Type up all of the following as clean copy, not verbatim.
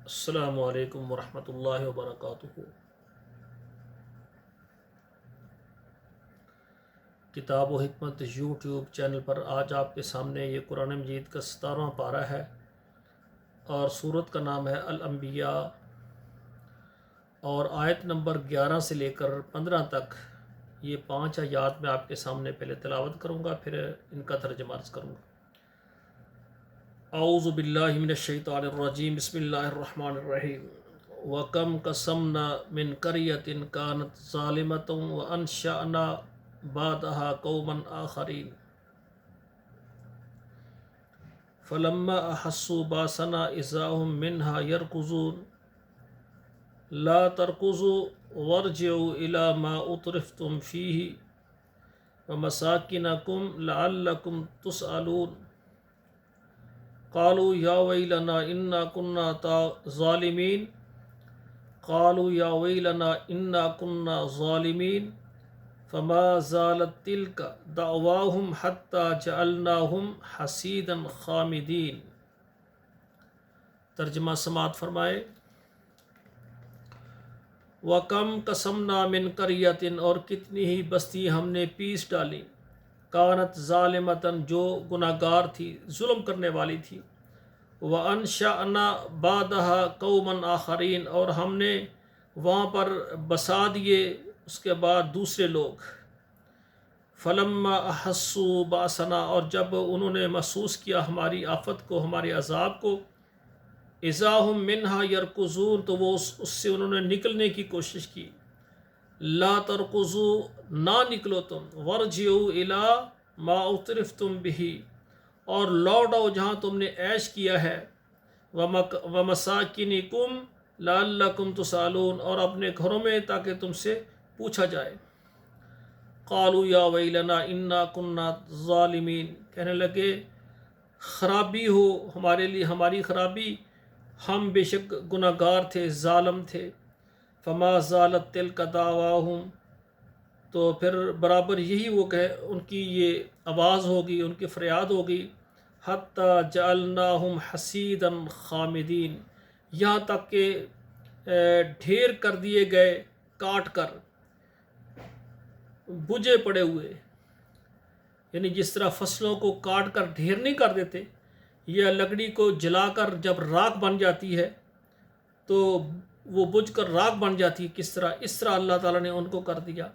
السلام علیکم ورحمۃ اللہ وبرکاتہ۔ کتاب و حکمت یوٹیوب چینل پر آج آپ کے سامنے یہ قرآن مجید کا 17واں پارہ ہے اور سورت کا نام ہے الانبیاء، اور آیت نمبر 11 سے لے کر 15 تک یہ 5 آیات میں آپ کے سامنے پہلے تلاوت کروں گا، پھر ان کا ترجمہ عرض کروں گا۔ اعوذ باللہ من الشیطان الرجیم، بسم اللہ الرحمن الرحیم۔ وَكَمْ قَصَمْنَا مِنْ قَرْيَةٍ كَانَتْ ظَالِمَةً وَأَنشَأْنَا بَعْدَهَا قَوْمًا آخَرِينَ فَلَمَّا أَحَسُّوا بَأْسَنَا إِذَا هُمْ مِنْهَا يَرْكُضُونَ لَا تَرْكُضُوا وَارْجِعُوا إِلَى مَا أُتْرِفْتُمْ فِيهِ وَمَسَاكِنَكُمْ لَعَلَّكُمْ تُسْأَلُونَ قالوا یا ویلنا انا كنا ظالمین قالوا یا ویلنا انا كنا ظالمین فما زالت تلك دعواهم حتى جعلناهم حصیدا خامدین۔ ترجمہ سماعت فرمائے۔ وَكَمْ قَصَمْنَا مِنْ قَرْيَةٍ، اور کتنی ہی بستی ہم نے پیس ڈالی، کانت ظالمتاً، جو گناہگار تھی، ظلم کرنے والی تھی، وَأَنشَأْنَا بَعْدَهَا قَوْمًا آخَرِينَ، اور ہم نے وہاں پر بسا دیے اس کے بعد دوسرے لوگ۔ فَلَمَّا أَحَسُّوا بَأْسَنَا، اور جب انہوں نے محسوس کیا ہماری آفت کو، ہمارے عذاب کو، إِذَا هُمْ مِنْهَا يَرْكُضُونَ، تو وہ اس سے انہوں نے نکلنے کی کوشش کی۔ لا ترکضوا، نہ نکلو تم، وارجعوا الی ما اُتْرِفْتُمْ بِهِ، اور لوٹ آؤ جہاں تم نے عیش کیا ہے، وَمَسَاكِنِكُمْ لَعَلَّكُمْ تُسْأَلُونَ، اور اپنے گھروں میں تاکہ تم سے پوچھا جائے۔ قالوا یا ویلنا انا كنا ظالمین، کہنے لگے خرابی ہو ہمارے لیے، ہماری خرابی، ہم بے شک گناہگار تھے، ظالم تھے۔ فما زالت تلک دعواہم، تو پھر برابر یہی وہ کہ ان کی یہ آواز ہوگی، ان کی فریاد ہوگی، حتی جعلناہم حصیدا خامدین، یہاں تک کہ ڈھیر کر دیے گئے، کاٹ کر، بجھے پڑے ہوئے، یعنی جس طرح فصلوں کو کاٹ کر ڈھیر نہیں کر دیتے، یا لکڑی کو جلا کر جب راکھ بن جاتی ہے تو وہ بجھ کر راکھ بن جاتی ہے، کس طرح، اس طرح اللہ تعالیٰ نے ان کو کر دیا۔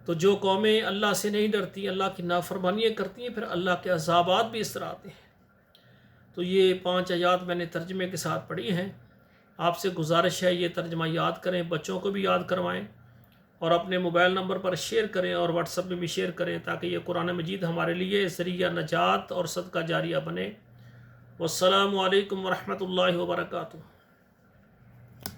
تو جو قومیں اللہ سے نہیں ڈرتی، اللہ کی نافرمانیاں کرتی ہیں، پھر اللہ کے عذابات بھی اس طرح آتے ہیں۔ تو یہ 5 آیات میں نے ترجمے کے ساتھ پڑھی ہیں۔ آپ سے گزارش ہے یہ ترجمہ یاد کریں، بچوں کو بھی یاد کروائیں، اور اپنے موبائل نمبر پر شیئر کریں اور واٹس ایپ میں بھی شیئر کریں، تاکہ یہ قرآن مجید ہمارے لیے ذریعہ نجات اور صدقہ جاریہ بنے۔ والسلام علیکم ورحمۃ اللہ وبرکاتہ۔